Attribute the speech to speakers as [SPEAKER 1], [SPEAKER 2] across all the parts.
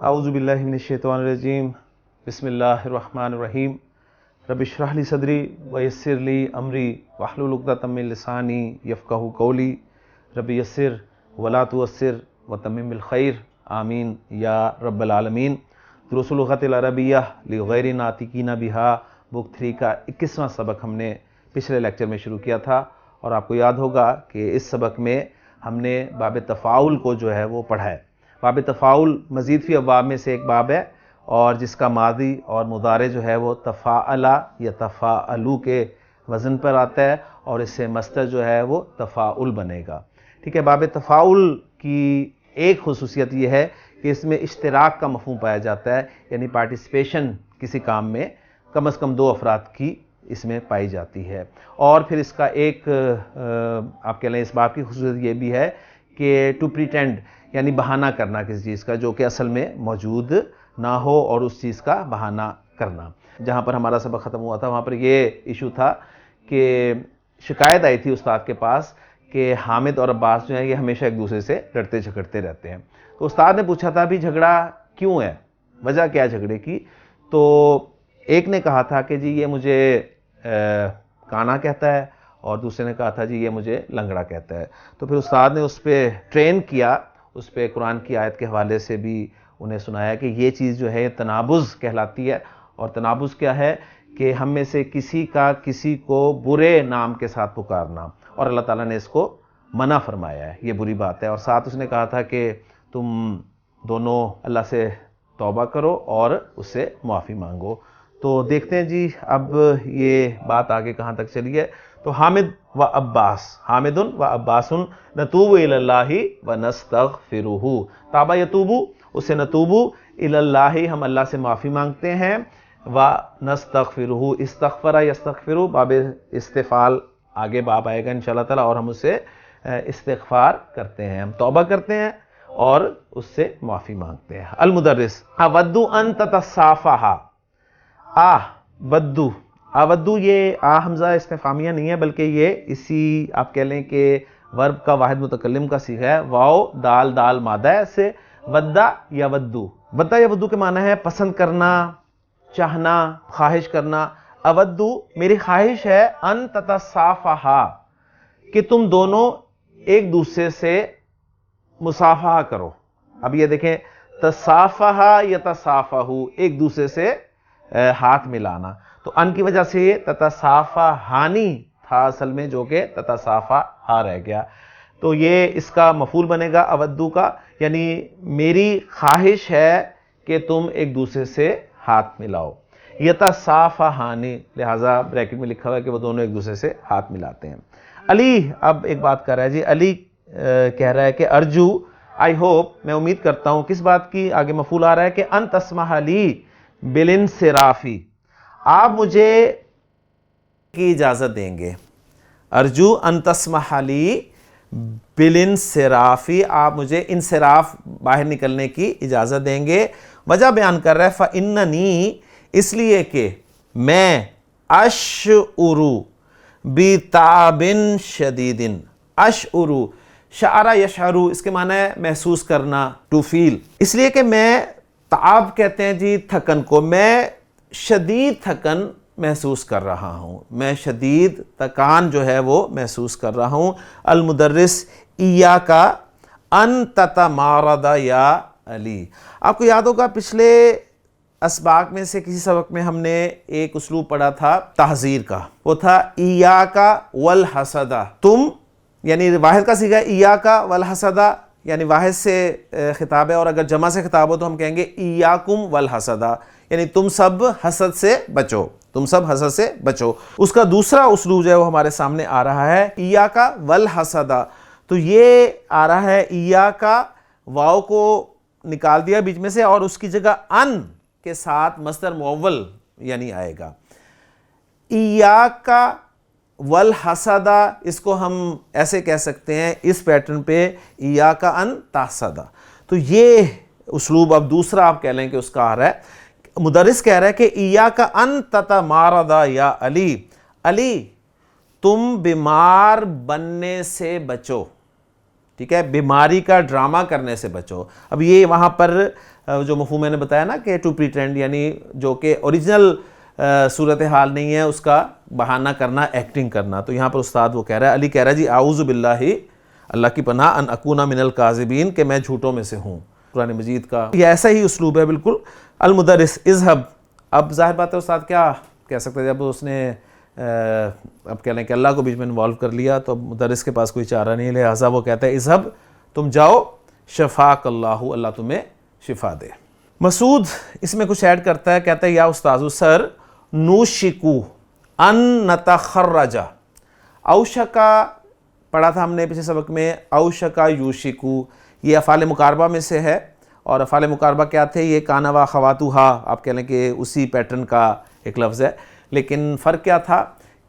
[SPEAKER 1] اعوذ باللہ من الشیطان الرجیم بسم اللہ الرحمن الرحیم رب اشرح لی صدری ویسر لی امری واحلل عقدۃ من لسانی یفقہوا قولی رب یسر ولا تعسر وتمم بالخیر آمین یا رب العالمین۔ دروس اللغۃ العربیہ لغیر ناطقین بہا بک 3 کا 21واں سبق ہم نے پچھلے لیکچر میں شروع کیا تھا، اور آپ کو یاد ہوگا کہ اس سبق میں ہم نے باب تفاعل کو جو ہے وہ پڑھا ہے۔ باب تفاعل مزید فی ابواب میں سے ایک باب ہے، اور جس کا ماضی اور مضارع جو ہے وہ تفاعلا یا تفاعلو کے وزن پر آتا ہے، اور اس سے مصدر جو ہے وہ تفاعل بنے گا۔ ٹھیک ہے، باب تفاعل کی ایک خصوصیت یہ ہے کہ اس میں اشتراک کا مفہوم پایا جاتا ہے، یعنی پارٹیسپیشن کسی کام میں کم از کم 2 افراد کی اس میں پائی جاتی ہے۔ اور پھر اس کا ایک آپ کہہ لیں اس باب کی خصوصیت یہ بھی ہے کہ ٹو پریٹینڈ، یعنی بہانہ کرنا کسی چیز کا جو کہ اصل میں موجود نہ ہو، اور اس چیز کا بہانہ کرنا۔ جہاں پر ہمارا سبق ختم ہوا تھا وہاں پر یہ ایشو تھا کہ شکایت آئی تھی استاد کے پاس کہ حامد اور عباس جو ہیں یہ ہمیشہ ایک دوسرے سے لڑتے جھگڑتے رہتے ہیں۔ تو استاد نے پوچھا تھا بھی جھگڑا کیوں ہے، وجہ کیا ہے جھگڑے کی؟ تو ایک نے کہا تھا کہ جی یہ مجھے کانا کہتا ہے، اور دوسرے نے کہا تھا جی یہ مجھے لنگڑا کہتا ہے۔ تو پھر استاد نے اس پہ ٹرین کیا، اس پہ قرآن کی آیت کے حوالے سے بھی انہیں سنایا کہ یہ چیز جو ہے تنابز کہلاتی ہے۔ اور تنابز کیا ہے کہ ہم میں سے کسی کا کسی کو برے نام کے ساتھ پکارنا، اور اللہ تعالیٰ نے اس کو منع فرمایا ہے، یہ بری بات ہے۔ اور ساتھ اس نے کہا تھا کہ تم دونوں اللہ سے توبہ کرو اور اس سے معافی مانگو۔ تو دیکھتے ہیں جی اب یہ بات آگے کہاں تک چلی ہے۔ تو حامد و عباس، حامد و عباس نتوب الی اللہ و نستغفرہ، تابہ یتوبو، اس سے نتوبو الی اللہ، ہم اللہ سے معافی مانگتے ہیں، و نستغفرہ، استغفر یستغفر، باب استفعال آگے باب آئے گا انشاءاللہ تعالی، اور ہم اس سے استغفار کرتے ہیں، ہم توبہ کرتے ہیں اور اس سے معافی مانگتے ہیں۔ المدرس، اودو ان تتصافحا، ودو، اودو، یہ حمزہ استفہامیہ نہیں ہے بلکہ یہ اسی آپ کہہ لیں کہ ورب کا واحد متکلم کا صیغہ ہے، واو دال دال مادہ ہے، سے ودا یا ودو، ودا یا ودو کے معنی ہے پسند کرنا، چاہنا، خواہش کرنا۔ اودو، میری خواہش ہے، ان تتصافحا، کہ تم دونوں ایک دوسرے سے مصافحہ کرو۔ اب یہ دیکھیں، تصافحا یتصافحو، ایک دوسرے سے ہاتھ ملانا، تو ان کی وجہ سے یہ تتصافحانی تھا اصل میں، جو کہ تتصافحا رہ گیا۔ تو یہ اس کا مفعول بنے گا اودو کا، یعنی میری خواہش ہے کہ تم ایک دوسرے سے ہاتھ ملاؤ۔ یتصافحانی، لہٰذا بریکٹ میں لکھا ہوا ہے کہ وہ دونوں ایک دوسرے سے ہاتھ ملاتے ہیں۔ علی اب ایک بات کر رہا ہے جی، علی کہہ رہا ہے کہ ارجو، آئی ہوپ، میں امید کرتا ہوں، کس بات کی؟ آگے مفعول آ رہا ہے کہ ان تسمح لی بالانصرافی، آپ مجھے کی اجازت دیں گے۔ ارجو ان تسمح لی بالانصرافی، آپ مجھے انصراف، باہر نکلنے کی اجازت دیں گے۔ وجہ بیان کر رہا ہے، فإننی، اس لیے کہ میں اشعر بتعب شدید، اشعر، شعر یشعر، اس کے معنی ہے محسوس کرنا، ٹو فیل، اس لیے کہ میں، تعب کہتے ہیں جی تھکن کو، میں شدید تھکن محسوس کر رہا ہوں، میں شدید تکان جو ہے وہ محسوس کر رہا ہوں۔ المدرس، ایاک ان تتمارد یا علی، آپ کو یاد ہوگا پچھلے اسباق میں سے کسی سبق میں ہم نے ایک اسلوب پڑھا تھا تحذیر کا، وہ تھا ایاک والحسد، تم، یعنی واحد کا صیغہ ایاک والحسد، یعنی واحد سے خطاب ہے، اور اگر جمع سے خطاب ہو تو ہم کہیں گے ایاکم والحسد، یعنی تم سب حسد سے بچو، تم سب حسد سے بچو۔ اس کا دوسرا اسلوب جو ہے وہ ہمارے سامنے آ رہا ہے، ایاک والحسد، تو یہ آ رہا ہے ایاک، واو کو نکال دیا بیچ میں سے، اور اس کی جگہ ان کے ساتھ مصدر مؤول یعنی آئے گا۔ ایاک والحسد، اس کو ہم ایسے کہہ سکتے ہیں اس پیٹرن پہ، ایاک ان تحسد، تو یہ اسلوب اب دوسرا آپ کہہ لیں کہ اس کا آ رہا ہے۔ مدرس کہہ رہا ہے کہ ایاک ان تتمارد یا علی، علی تم بیمار بننے سے بچو، ٹھیک ہے, بیماری کا ڈرامہ کرنے سے بچو. اب یہ وہاں پر جو مفہوم میں نے بتایا نا کہ ٹو پریٹینڈ, یعنی جو کہ اوریجنل صورتحال نہیں ہے اس کا بہانہ کرنا, ایکٹنگ کرنا. تو یہاں پر استاد وہ کہہ رہا ہے, علی کہہ رہا ہے جی اعوذ باللہ, اللہ کی پناہ, ان اکونا من الکاذبین, کہ میں جھوٹوں میں سے ہوں. قرآن مجید کا یہ ایسا ہی اسلوب ہے بالکل. المدرس اذهب, اب ظاہر بات ہے استاد کیا کہہ سکتے ہیں, جب اس نے اب کہہ لیں کہ اللہ کو بیچ میں انوالو کر لیا تو اب مدرس کے پاس کوئی چارہ نہیں, لہٰذا وہ کہتا ہے اذهب, تم جاؤ, شفاک اللہ, اللہ تمہیں شفا دے. مسعود اس میں کچھ ایڈ کرتا ہے, کہتا ہے یا استاذ سر, نوشکو ان نتخرج, اوشکا پڑھا تھا ہم نے پچھلے سبق میں, اوشکا یوشکو, یہ افعال مقاربہ میں سے ہے. اور افعال مقاربہ کیا تھے, یہ کانا و خواتوہا, آپ کہہ لیں کہ اسی پیٹرن کا ایک لفظ ہے. لیکن فرق کیا تھا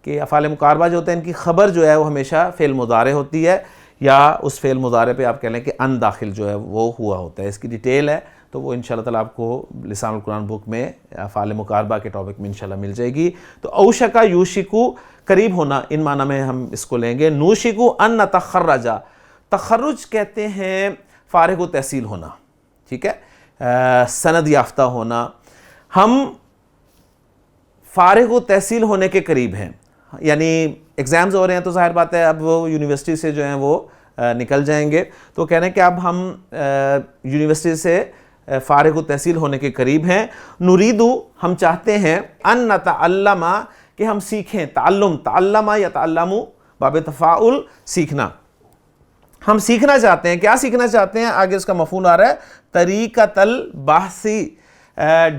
[SPEAKER 1] کہ افعال مقاربہ جو ہوتے ہیں ان کی خبر جو ہے وہ ہمیشہ فعل مضارع ہوتی ہے, یا اس فعل مضارع پہ آپ کہہ لیں کہ ان داخل جو ہے وہ ہوا ہوتا ہے. اس کی ڈیٹیل ہے تو وہ انشاءاللہ تعالیٰ آپ کو لسان القرآن بک میں افعال مقاربہ کے ٹاپک میں انشاءاللہ مل جائے گی. تو اوشکا یوشکو, قریب ہونا, ان معنی میں ہم اس کو لیں گے. نوشکو ان نتخرج, تخرج کہتے ہیں فارغ و تحصیل ہونا, ٹھیک ہے, سند یافتہ ہونا. ہم فارغ و تحصیل ہونے کے قریب ہیں, یعنی ایگزامز ہو رہے ہیں تو ظاہر بات ہے اب وہ یونیورسٹی سے جو ہیں وہ نکل جائیں گے. تو کہہ رہے ہیں کہ اب ہم یونیورسٹی سے فارغ و تحصیل ہونے کے قریب ہیں. نریدو, ہم چاہتے ہیں, ان نتعلم, کہ ہم سیکھیں, تعلم, تعلم یا تعلمو, باب تفاعل, سیکھنا. ہم سیکھنا چاہتے ہیں. کیا سیکھنا چاہتے ہیں, آگے اس کا مفہوم آ رہا ہے, طریقۃ البحثی,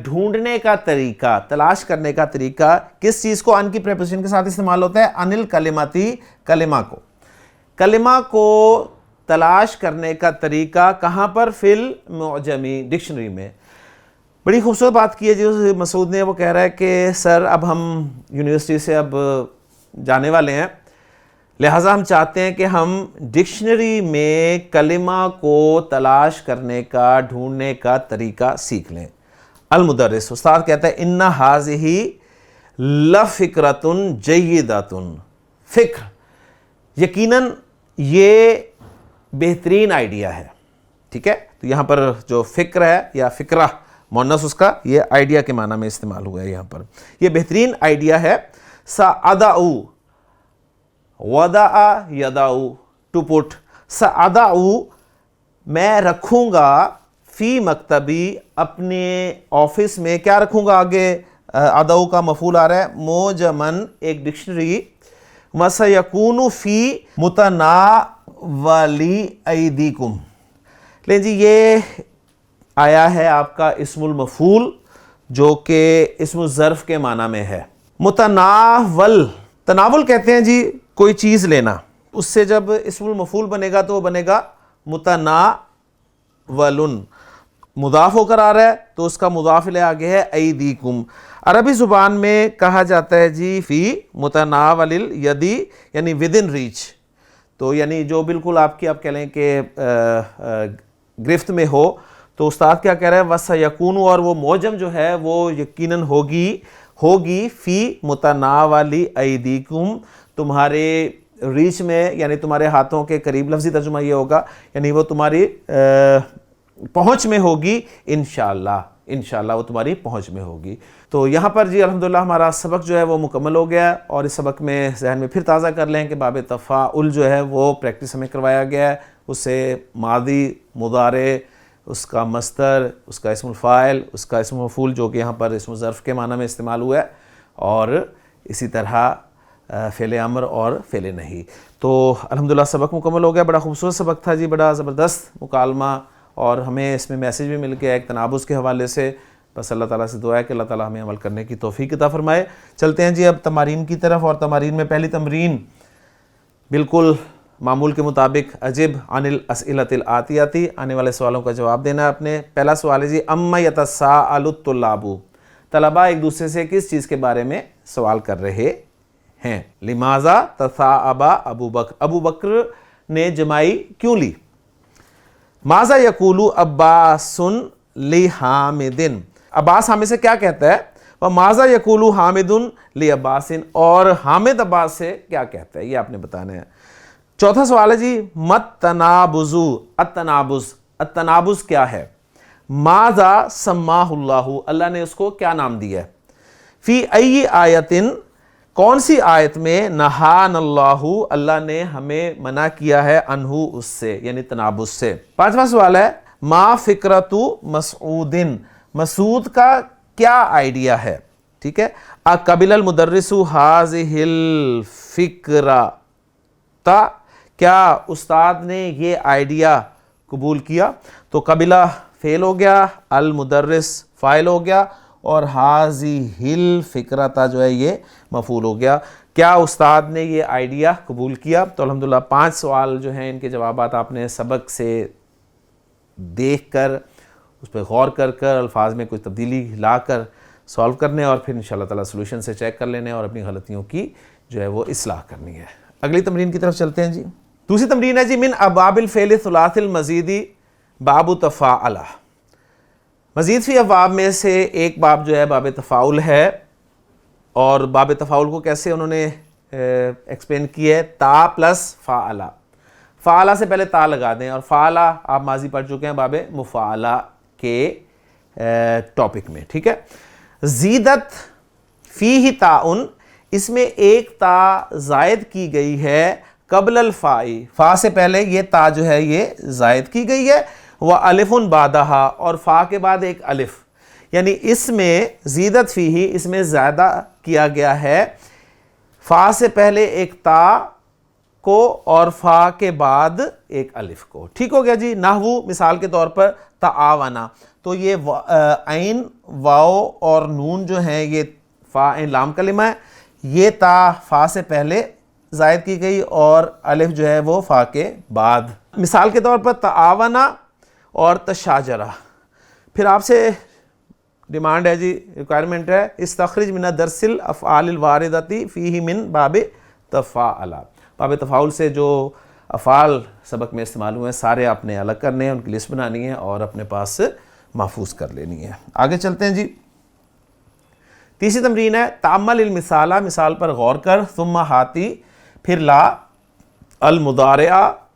[SPEAKER 1] ڈھونڈنے کا طریقہ, تلاش کرنے کا طریقہ. کس چیز کو, ان کی پریپوزیشن کے ساتھ استعمال ہوتا ہے, انل کلماتی, کلمہ کو, کلمہ کو تلاش کرنے کا طریقہ. کہاں پر, فی المعجمی, ڈکشنری میں. بڑی خوبصورت بات کی ہے جو مسعود نے, وہ کہہ رہا ہے کہ سر اب ہم یونیورسٹی سے اب جانے والے ہیں, لہٰذا ہم چاہتے ہیں کہ ہم ڈکشنری میں کلمہ کو تلاش کرنے کا, ڈھونڈنے کا طریقہ سیکھ لیں. المدرس, استاد کہتا ہے ان ھذہ لفکرۃ جیدۃ, فکر, یقیناً یہ بہترین آئیڈیا ہے. ٹھیک ہے, تو یہاں پر جو فکر ہے یا فکرہ مؤنث اس کا, یہ آئیڈیا کے معنی میں استعمال ہوا ہے یہاں پر. یہ بہترین آئیڈیا ہے. سأضع, وضع یضع, ٹو پٹ, سأضع, میں رکھوں گا, فی مکتبی, اپنے آفس میں. کیا رکھوں گا, آگے اضع کا مفعول آ رہا ہے, موجمن, ایک ڈکشنری. وَسَيَكُونُ فِي مُتَنَاوَلِ أَيْدِيكُمْ, لیں جی یہ آیا ہے آپ کا اسم المفعول جو کہ اسم الظرف کے معنی میں ہے. متناول, تناول کہتے ہیں جی کوئی چیز لینا, اس سے جب اسم المفعول بنے گا تو وہ بنے گا متناول. مضاف ہو کر آ رہا ہے تو اس کا مضاف الیہ آگے ہے ایدیکم. عربی زبان میں کہا جاتا ہے جی فی متناول الیدی, یعنی ود ان ریچ, تو یعنی جو بالکل آپ کی, آپ کہہ لیں کہ گرفت میں ہو. تو استاد کیا کہہ رہا ہے, وَسَيَكُونُ, اور وہ موجم جو ہے وہ یقیناً ہوگی فی متناول ایدیکم, تمہارے ریچ میں, یعنی تمہارے ہاتھوں کے قریب. لفظی ترجمہ یہ ہوگا, یعنی وہ تمہاری پہنچ میں ہوگی انشاءاللہ وہ تمہاری پہنچ میں ہوگی. تو یہاں پر جی الحمدللہ ہمارا سبق جو ہے وہ مکمل ہو گیا ہے. اور اس سبق میں ذہن میں پھر تازہ کر لیں کہ باب تفاعل جو ہے وہ پریکٹس ہمیں کروایا گیا ہے. اسے ماضی, مضارع, اس کا مصدر, اس کا اسم الفاعل, اس کا اسم مفعول جو کہ یہاں پر اسم ظرف کے معنی میں استعمال ہوا ہے, اور اسی طرح فعل امر اور فعل نہیں. تو الحمدللہ سبق مکمل ہو گیا. بڑا خوبصورت سبق تھا جی, بڑا زبردست مکالمہ, اور ہمیں اس میں میسیج بھی مل گیا ایک تنابز کے حوالے سے. بس اللہ تعالیٰ سے دعا ہے کہ اللہ تعالیٰ ہمیں عمل کرنے کی توفیق عطا فرمائے. چلتے ہیں جی اب تمارین کی طرف, اور تمارین میں پہلی تمرین بالکل معمول کے مطابق, عجب عن الاسئلۃ الآتیاتی, آنے والے سوالوں کا جواب دینا ہے آپ نے. پہلا سوال ہے جی, اما یتساءل الطلاب, طلباء ایک دوسرے سے کس چیز کے بارے میں سوال کر رہے ہیں. لماذا تثاءب ابو بکر, ابو بکر نے جمائی کیوں لی. ماذا یقول عباس لحامد, عباس حامد سے کیا کہتا ہے. وماذا یقول حامد لعباس, اور حامد عباس سے کیا کہتا ہے, یہ آپ نے بتانا ہے. چوتھا سوال ہے جی مت تنابزو، التنابز، التنابز کیا ہے؟ ماذا سماہ اللہ، اللہ نے اس کو کیا نام دیا ہے؟ فی ای آیتن، کون سی آیت میں؟ نہان اللہ، اللہ نے ہمیں منع کیا ہے، انہو، اس سے، یعنی تنابز سے۔ پانچواں سوال ہے ما فکرۃ مسعود، مسعود کا کیا آئیڈیا ہے؟ ٹھیک ہے، اقبل المدرس ہذہ الفکرۃ، کیا استاد نے یہ آئیڈیا قبول کیا؟ تو قبلہ فعل ہو گیا، المدرس فاعل ہو گیا، اور ہذہ الفکرۃ جو ہے یہ مفعول ہو گیا۔ کیا استاد نے یہ آئیڈیا قبول کیا؟ تو الحمدللہ 5 سوال جو ہیں ان کے جوابات آپ نے سبق سے دیکھ کر، اس پہ غور کر کر، الفاظ میں کوئی تبدیلی لا کر سالو کرنے، اور پھر انشاءاللہ تعالیٰ سولوشن سے چیک کر لینے اور اپنی غلطیوں کی جو ہے وہ اصلاح کرنی ہے۔ اگلی تمرین کی طرف چلتے ہیں جی۔ دوسری تمرین ہے جی من ابواب الفعل الثلاث المزید باب تفاعل، مزید فی ابواب میں سے ایک باب جو ہے باب تفاعل ہے، اور باب تفاعل کو کیسے انہوں نے ایکسپلین کیا ہے؟ تا پلس فاعلہ، فاعلہ سے پہلے تا لگا دیں، اور فاعلہ آپ ماضی پڑھ چکے ہیں باب مفاعلہ کے ٹاپک میں، ٹھیک ہے۔ زیدت فیہ تاء، اس میں ایک تا زائد کی گئی ہے، قبل الفاء، فا سے پہلے یہ تا جو ہے یہ زائد کی گئی ہے، وَأَلِفٌ بَعْدَهَا، اور فا کے بعد ایک الف، یعنی اس میں زیدت فیہ، اس میں زیادہ کیا گیا ہے فا سے پہلے ایک تا کو اور فا کے بعد ایک الف کو، ٹھیک ہو گیا جی۔ نحو مثال کے طور پر تعاونا، تو یہ عین، واو اور نون جو ہیں یہ فا عین لام کلمہ ہے، یہ تا فا سے پہلے زائد کی گئی اور الف جو ہے وہ فا کے بعد۔ مثال کے طور پر تعاونا اور تشاجرہ۔ پھر آپ سے ڈیمانڈ ہے جی، ریکوائرمنٹ ہے، استخرج من درس الافعال الواردۃ فیہ من باب تفاعل، باب تفاعل سے جو افعال سبق میں استعمال ہوئے ہیں سارے آپ نے الگ کرنے ہیں، ان کی لسٹ بنانی ہے اور اپنے پاس محفوظ کر لینی ہے۔ آگے چلتے ہیں جی۔ تیسری تمرین ہے تعمل المثالہ، مثال پر غور کر، ثم ہاتی، پھر لا المضارع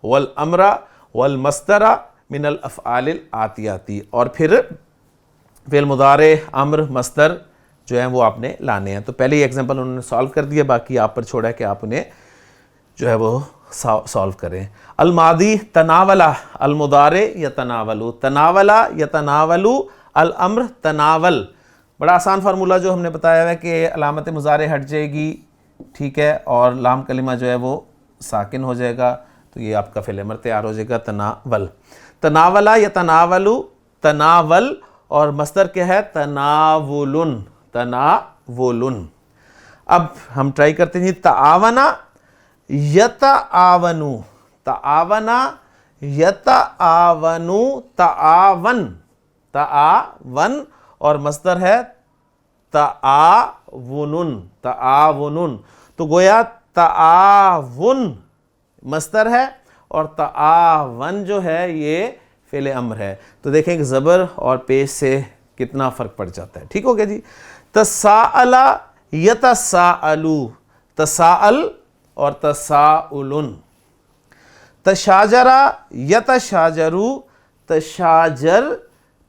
[SPEAKER 1] والامر والمصدر من الافعال الآتیاتی، اور پھر فعل مضارع، امر، مصدر جو ہیں وہ آپ نے لانے ہیں۔ تو پہلے ایگزامپل انہوں نے سالو کر دیا، باقی آپ پر چھوڑا ہے کہ آپ انہیں جو ہے وہ سالو کریں۔ الماضی تناولا، المضارع یتناولو، تناولا یتناولو، الامر تناول، بڑا آسان فارمولہ جو ہم نے بتایا ہے کہ علامت مضارع ہٹ جائے گی، ٹھیک ہے، اور لام کلمہ جو ہے وہ ساکن ہو جائے گا، تو یہ آپ کا فعل امر تیار ہو جائے گا، تناول، تناولا یتناولو، تناول، اور مصدر کیا ہے؟ تناولن، تناولن۔ اب ہم ٹرائی کرتے ہیں تعاونا یتعاونو، تعاونا یتعاونو، تعاون، تعاون، اور مصدر ہے تعاونن، تعاونن، تو گویا تعاون مصدر ہے اور تعاون جو ہے یہ فعل امر ہے۔ تو دیکھیں کہ زبر اور پیش سے کتنا فرق پڑ جاتا ہے، ٹھیک ہو گیا جی۔ تساءل یتساءلو، تساءل اور تساؤلن۔ تشاجر یتشاجرو، تشاجر،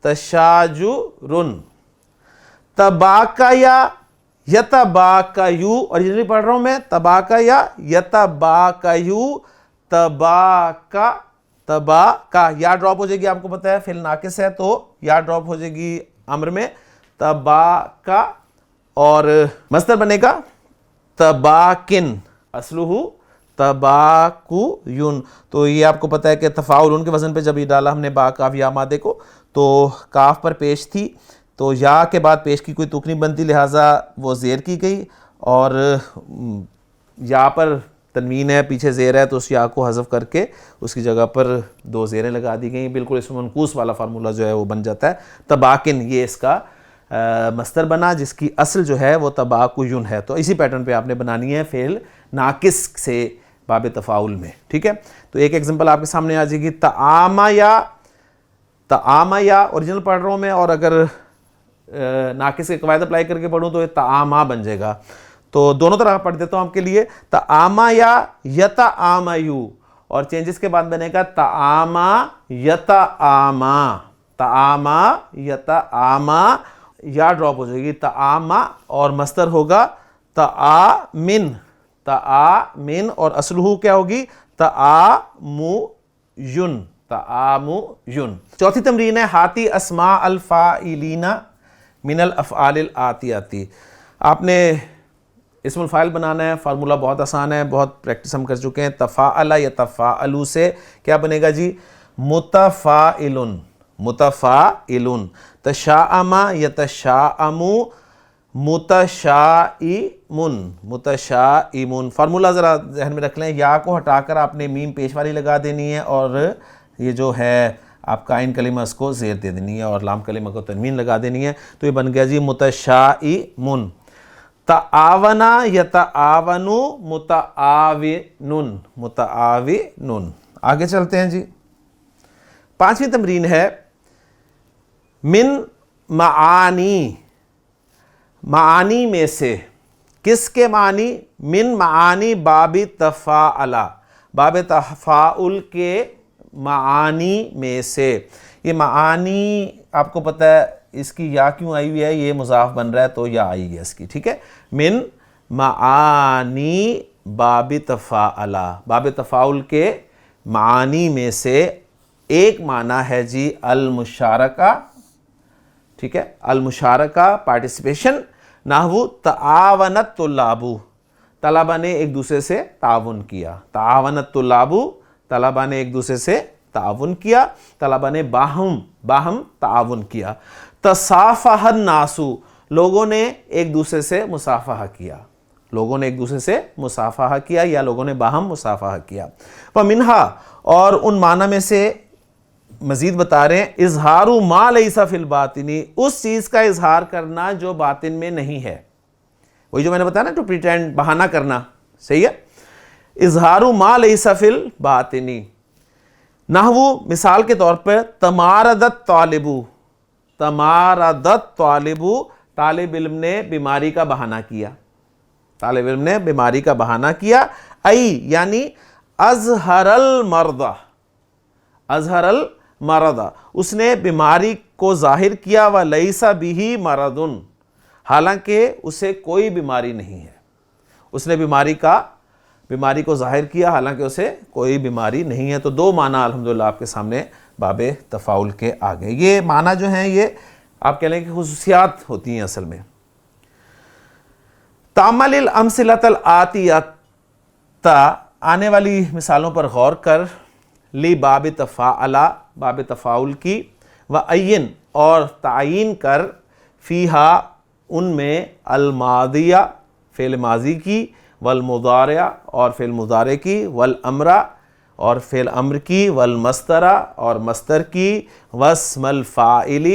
[SPEAKER 1] تشاجرن۔ تباکیا یتباکیو، اوریجنلی پڑھ رہا ہوں میں، تباکیا یتباکیو، تباکا، تباکا، یا ڈراپ ہو جائے گی، آپ کو پتہ ہے فعل ناقص ہے تو یا ڈراپ ہو جائے گی امر میں، تباکا، اور مصدر بنے گا تباکن، اصلہ تباکوین۔ تو یہ آپ کو پتہ ہے کہ تفاعل کے وزن پہ جب یہ ڈالا ہم نے با کاف یا مادے کو، تو کاف پر پیش تھی، تو یا کے بعد پیش کی کوئی تک نہیں بنتی، لہٰذا وہ زیر کی گئی، اور یا پر تنوین ہے، پیچھے زیر ہے، تو اس یا کو حذف کر کے اس کی جگہ پر 2 زیریں لگا دی گئیں، بالکل اسم منقوص والا فارمولہ جو ہے وہ بن جاتا ہے۔ تباکن یہ اس کا مصدر بنا، جس کی اصل جو ہے وہ تباکوین ہے، تو اسی پیٹرن پہ آپ نے بنانی ہے فعل ناقص سے باب تفاعل میں، ٹھیک ہے۔ تو ایک ایگزامپل آپ کے سامنے آ جائے گی، تعامیا، تعامیا اوریجنل پڑھ رہا ہوں میں، اور اگر ناقص کے قواعد اپلائی کر کے پڑھوں تو یہ تعاما بن جائے گا، تو دونوں طرح پڑھ دیتا ہوں آپ کے لیے۔ تعامیا یتعامیو، اور چینجز کے بعد بنے گا تعاما یتعاما، تعاما یتعاما، یا ڈراپ ہو جائے گی تعاما، اور مصدر ہوگا تعامن، تعامن، اور اصلہ کیا ہوگی تعامین، تعامین۔ چوتھی تمرین ہے ہاتی اسماء الفاعلین من الافعال الآتیاتی۔ آپ نے اسم الفاعل بنانا ہے، فارمولہ بہت آسان ہے، بہت پریکٹس ہم کر چکے ہیں۔ تفاعل یتفاعل سے کیا بنے گا جی؟ متفاعل، متفاعل۔ تشاءم یتشاءم، متشائم، متشائم۔ فارمولہ ذرا ذہن میں رکھ لیں، یا کو ہٹا کر آپ نے میم پیش والی لگا دینی ہے، اور یہ جو ہے آپ کا عین کلمہ اس کو زیر دے دینی ہے، اور لام کلمہ کو تنوین لگا دینی ہے، تو یہ بن گیا جی متشائم۔ تعاون یتعاون، متعاون، متعاون۔ آگے چلتے ہیں جی۔ پانچویں تمرین ہے من معانی، معانی میں سے، کس کے معنی؟ من معانی باب تفاعل، باب تفاعل کے معانی میں سے۔ یہ معانی آپ کو پتہ ہے اس کی یا کیوں آئی ہوئی ہے، یہ مضاف بن رہا ہے تو یا آئی ہے اس کی، ٹھیک ہے۔ من معانی باب تفاعل، باب تفاعل کے معانی میں سے ایک معنی ہے جی المشارکہ، ٹھیک ہے، المشارکہ، پارٹیسپیشن۔ نحو تعاونت الطلاب، طلبہ نے ایک دوسرے سے تعاون کیا، تعاونت الطلاب، طلبہ نے ایک دوسرے سے تعاون کیا، طلبہ نے باہم تعاون کیا۔ تصافح الناس، لوگوں نے ایک دوسرے سے مصافحہ کیا، لوگوں نے ایک دوسرے سے مصافحہ کیا، یا لوگوں نے باہم مصافحہ کیا۔ ومنہا، اور ان معنی میں سے مزید بتا رہے ہیں، اظہار ما لیس فی الباطن، اس چیز کا اظہار کرنا جو باطن میں نہیں ہے، وہی جو میں نے بتایا نا، ٹو پریٹینڈ، بہانہ کرنا، صحیح ہے۔ اظہار ما لیس فی الباطن، نحو مثال کے طور پر تمارضت طالب، تمارضت طالب، طالب علم نے بیماری کا بہانہ کیا، طالب علم نے بیماری کا بہانہ کیا۔ ای یعنی اظہر المرض، اظہر المرض، اس نے بیماری کو ظاہر کیا، ولیس بہ مرض، حالانکہ اسے کوئی بیماری نہیں ہے، اس نے بیماری کو ظاہر کیا حالانکہ اسے کوئی بیماری نہیں ہے۔ تو دو معنی الحمدللہ آپ کے سامنے باب تفاعل کے آگئے۔ یہ معنی جو ہیں یہ آپ کہہ لیں کہ خصوصیات ہوتی ہیں اصل میں۔ تأمل الامثلۃ الآتیۃ، آنے والی مثالوں پر غور کر، لی باب تفاعل، باب تفاعل کی، وعین، اور تعین کر، فیہا، ان میں، الماضیہ، فعل ماضی کی، والمضارع، اور فعل مضارع کی، والامر، اور فعل امر کی، والمصدر، اور مصدر کی، واسم الفاعل،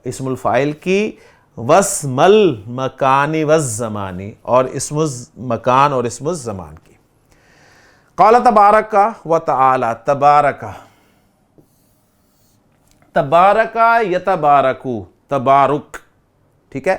[SPEAKER 1] اسم الفاعل کی، واسم المکان والزمان، اور اسم المکان اور اسم الزمان کی۔ قال تبارک و تعالی، تبارک، تبارک یتبارک، تبارک، ٹھیک ہے،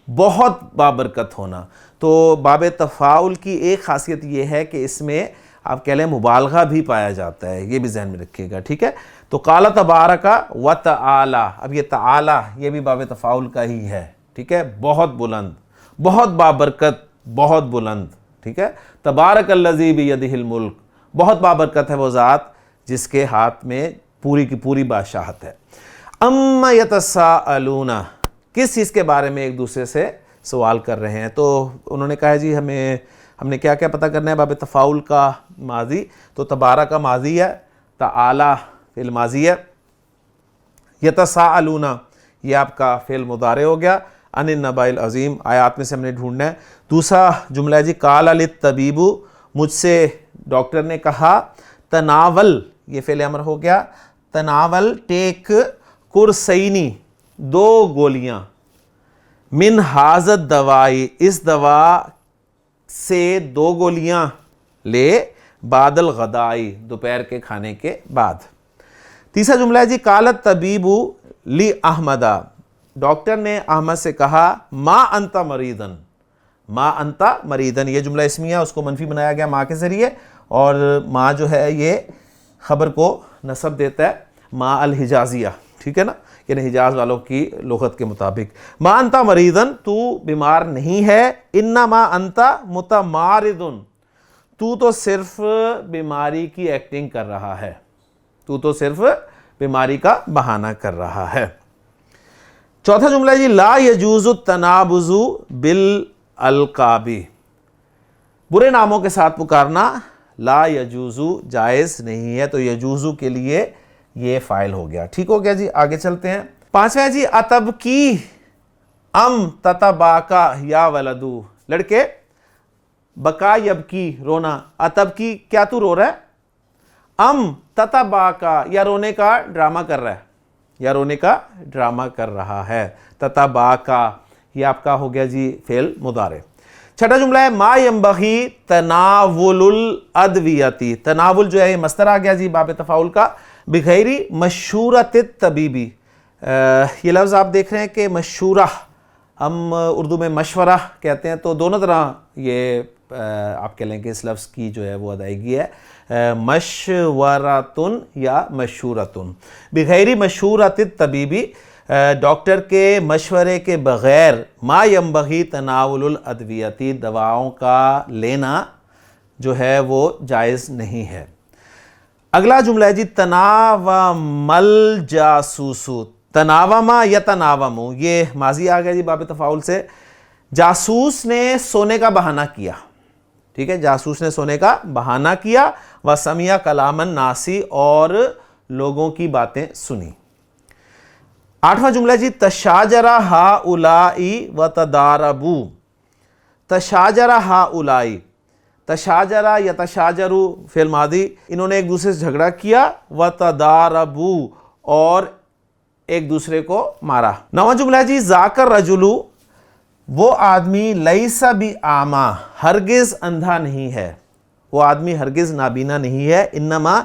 [SPEAKER 1] بہت بابرکت ہونا۔ تو باب تفاعل کی ایک خاصیت یہ ہے کہ اس میں آپ کہہ لیں مبالغہ بھی پایا جاتا ہے، یہ بھی ذہن میں رکھیے گا، ٹھیک ہے۔ تو قال تبارک و تعالی، اب یہ تعالی یہ بھی باب تفاعل کا ہی ہے، ٹھیک ہے، بہت بلند، بہت بابرکت، بہت بلند، ٹھیک ہے۔ تبارک الذی بیدہ الملک، بہت بابرکت ہے وہ ذات جس کے ہاتھ میں پوری کی پوری بادشاہت ہے۔ اما یتساءلون، کس چیز کے بارے میں ایک دوسرے سے سوال کر رہے ہیں؟ تو انہوں نے کہا جی ہم نے کیا کیا پتہ کرنا ہے باب تفاعل کا ماضی، تو تبارک کا ماضی ہے، تعالی فعل ماضی ہے، یتساءلون یہ آپ کا فعل مضارع ہو گیا، عن النبأ العظیم آیات میں سے ہم نے ڈھونڈنا ہے۔ دوسرا جملہ ہے جی قال للطبیب، مجھ سے ڈاکٹر نے کہا، تناول یہ فعل امر ہو گیا، تناول ٹیک، قرصینی دو گولیاں، من ھذا الدواء اس دوا سے دو گولیاں لے، بعد الغداء دوپہر کے کھانے کے بعد۔ تیسرا جملہ ہے جی قال الطبیب لاحمد، ڈاکٹر نے احمد سے کہا، ما انت مریضا، ما انت مریضا، یہ جملہ اسمیہ اس کو منفی بنایا گیا ما کے ذریعے، اور ما جو ہے یہ خبر کو نصب دیتا ہے ما الحجازیہ، ٹھیک ہے نا، یعنی حجاز والوں کی لغت کے مطابق۔ ما انتا مریضن، تو بیمار نہیں ہے، انما انتا متمارضن، تو صرف بیماری کی ایکٹنگ کر رہا ہے، تو صرف بیماری کا بہانہ کر رہا ہے۔ چوتھا جملہ جی لا یجوز التنابز بالالقاب، برے ناموں کے ساتھ پکارنا لا یجوزو جائز نہیں ہے، تو یجوزو کے لیے یہ فاعل ہو گیا، ٹھیک ہو گیا جی۔ آگے چلتے ہیں۔ پانچواں جی اتبکی ام تتباکا یا ولدو، لڑکے بکا یبکی رونا، اتبکی کیا تو رو رہا ہے، ام تتباکا یا رونے کا ڈرامہ کر رہا ہے، یا رونے کا ڈرامہ کر رہا ہے، تتباکا یہ آپ کا ہو گیا جی فعل مضارع۔ چھٹا جملہ ہے ما ینبغی تناول الادویتی، تناول جو ہے یہ مصدر آ گیا جی باب تفاعل کا، بغیر مشورۃ الطبیبی، یہ لفظ آپ دیکھ رہے ہیں کہ مشورہ ہم اردو میں مشورہ کہتے ہیں، تو دونوں طرح یہ آپ کہہ لیں کہ اس لفظ کی جو ہے وہ ادائیگی ہے، مشورۃن یا مشورۃن، بغیر مشورۃ الطبیبی، ڈاکٹر کے مشورے کے بغیر، ما ینبغی تناول الادویتی، دواؤں کا لینا جو ہے وہ جائز نہیں ہے۔ اگلا جملہ ہے جی تناوم الجاسوس، تناوم یتناوم، یہ ماضی آ گیا جی باب تفاعل سے، جاسوس نے سونے کا بہانہ کیا، ٹھیک ہے، جاسوس نے سونے کا بہانہ کیا، وسمع کلام الناس، اور لوگوں کی باتیں سنی۔ آٹھواں جملہ جی تشاجر ہؤلاء وتضاربوا، تشاجر ہؤلاء، تشاجرہ یتشاجر فعل ماضی، انہوں نے ایک دوسرے سے جھگڑا کیا، وتضاربوا اور ایک دوسرے کو مارا۔ نواں جملہ جی ذاک الرجل، وہ آدمی لیس بأعمی، ہرگز اندھا نہیں ہے، وہ آدمی ہرگز نابینا نہیں ہے، انما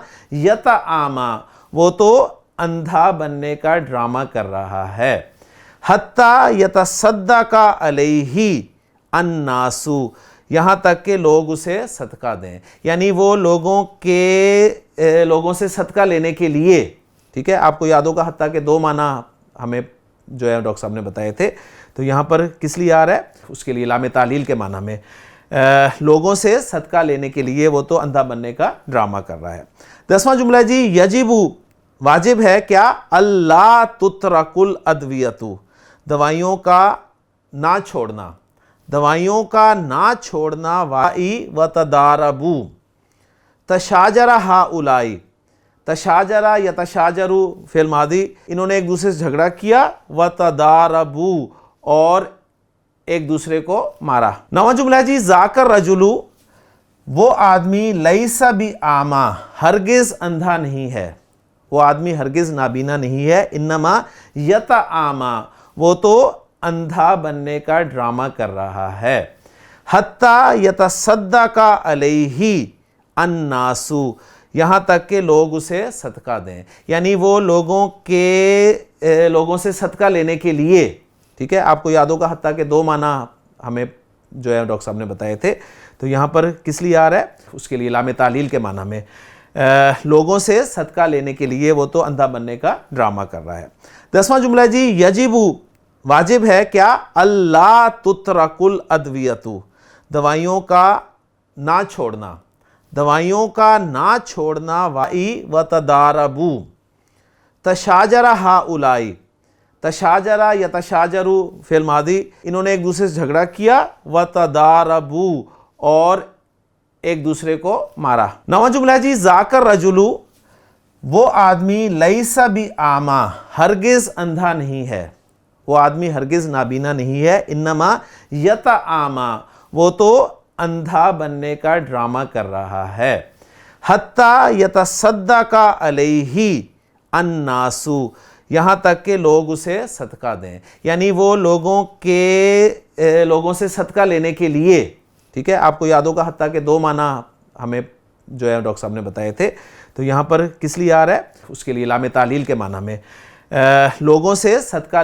[SPEAKER 1] یتعامی، وہ تو اندھا بننے کا ڈرامہ کر رہا ہے، حتی یتصدق علیہ الناس، یہاں تک کہ لوگ اسے صدقہ دیں، یعنی وہ لوگوں سے صدقہ لینے کے لیے، ٹھیک ہے، آپ کو یاد ہوگا حتیٰ کہ دو معنی ہمیں جو ہے ڈاکٹر صاحب نے بتائے تھے، تو یہاں پر کس لیے آ رہا ہے، اس کے لیے لام تعلیل کے معنی میں، لوگوں سے صدقہ لینے کے لیے وہ تو اندھا بننے کا ڈرامہ کر رہا ہے۔ دسواں جملہ جی یجب، واجب ہے کیا، اللہ تترک الادویۃ، دوائیوں کا نہ چھوڑنا، دوائیوں کا نہ چھوڑنا، وائی وتضاربوا، تشاجر ہؤلاء، تشاجرہ یتشاجر فعل ماضی، انہوں نے ایک دوسرے سے جھگڑا کیا، وتضاربوا اور ایک دوسرے کو مارا۔ نواں جملہ جی ذاک الرجل، وہ آدمی لیس بأعمی، ہرگز اندھا نہیں ہے، وہ آدمی ہرگز نابینا نہیں ہے، انما یتعامی، وہ تو اندھا بننے کا ڈرامہ کر رہا ہے، حتی یتصدق علیہ الناس، یہاں تک کہ لوگ اسے صدقہ دیں، یعنی وہ لوگوں سے صدقہ لینے کے لیے، ٹھیک ہے، آپ کو یاد ہوگا حتیٰ کہ دو معنی ہمیں جو ہے ڈاکٹر صاحب نے بتائے تھے، تو یہاں پر کس لیے آ رہا ہے، اس کے لیے لام تعلیل کے معنی میں، لوگوں سے صدقہ لینے کے لیے وہ تو اندھا بننے کا ڈرامہ کر رہا ہے۔ دسواں جملہ جی یجب، واجب ہے کیا، اللہ تترک الادویۃ، دوائیوں کا نہ چھوڑنا، دوائیوں کا نہ چھوڑنا، وائی وتضاربوا، تشاجر ہؤلاء، تشاجرہ یتشاجر فعل ماضی، انہوں نے ایک دوسرے سے جھگڑا کیا، وتضاربوا اور ایک دوسرے کو مارا۔ نواں جملہ جی ذاک الرجل، وہ آدمی لیس بأعمی، ہرگز اندھا نہیں ہے، وہ آدمی ہرگز نابینا نہیں ہے، انما یتعامی، وہ تو اندھا بننے کا ڈرامہ کر رہا ہے، حتی یتصدق علیہ الناس، یہاں تک کہ لوگ اسے صدقہ دیں، یعنی وہ لوگوں سے صدقہ لینے کے لیے، ٹھیک ہے، آپ کو یاد ہوگا حتیٰ کہ دو معنی ہمیں جو ہے ڈاکٹر صاحب نے بتائے تھے، تو یہاں پر کس لیے آ رہا ہے، اس کے لیے لام تعلیل کے معنی میں، لوگوں سے صدقہ